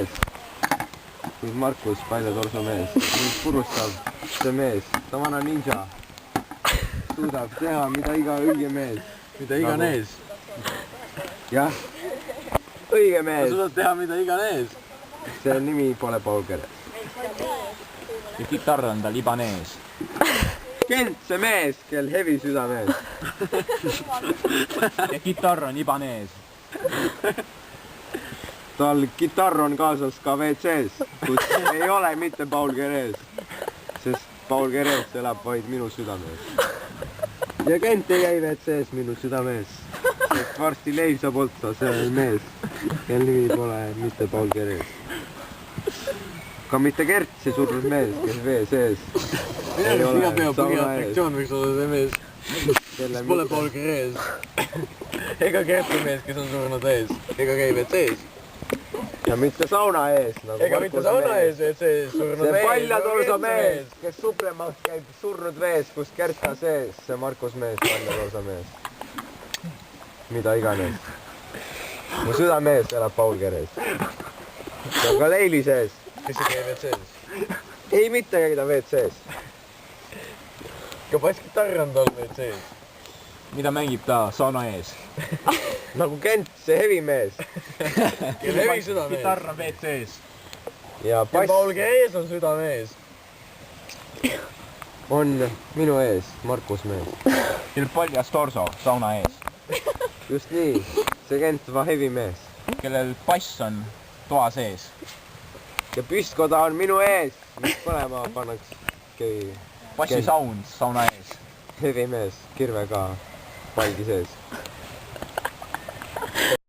Nüüd Markus, paljatorso mees, nüüd purustab see mees, ta vana ninja, suudab teha mida iga õige mees. Mida iganes. Jah, õige Ta mees. suudab teha mida iganes. See nimi pole Paul Keres. Ja kitarr on tal Ibanez. Kent, see mees, kel hevi südamees. Ja kitarr on Ibanez. Tal kitarr on kaasas ka WC-s, kus ei ole mitte Paul Keres, sest Paul Keres elab vaid minu südamees. Ja Kent ei käi WC-s minu südamees, sest varsti leiv saab otsa, see on mees, kel nimi pole mitte Paul Keres. Ka mitte Gert, see surnud mees, kes vee sees. Iga pea põhiattraktsioon võiks olla see mees, kes pole Paul Keres. Ega Gerti mees, kes on surnud ees, ega käi WC-s. Ja mitte sauna ees, nagu ega mitte sauna ees, WC-s surnud mees. See paljatorso mees, kes suplemas käib surnud vees, kus Kerta sees, see Markus mees, paljatorso mees. Mida iganes. Mu südamees elab Paul Keres. See on ka Leili sees. Kes ei käi WC-s? Ei mitte käida WC-s. Ka basskitarr on tal WC-s. Mida mängib ta sauna ees? Nagu Kent, see hevi mees. Kel hevi südamees. Kitarr on WC-s. Ja Ja bass Paul Keres on südamees. on minu ees, Markus mees. Kel paljas torso sauna ees. Just nii, see Kent va hevi mees. Kellel bass on toa sees. Ja püstkoda on minu ees, mis põlema pannakse keegi. Bassi sound sauna ees. Hevi mees, kirvega palgi sees.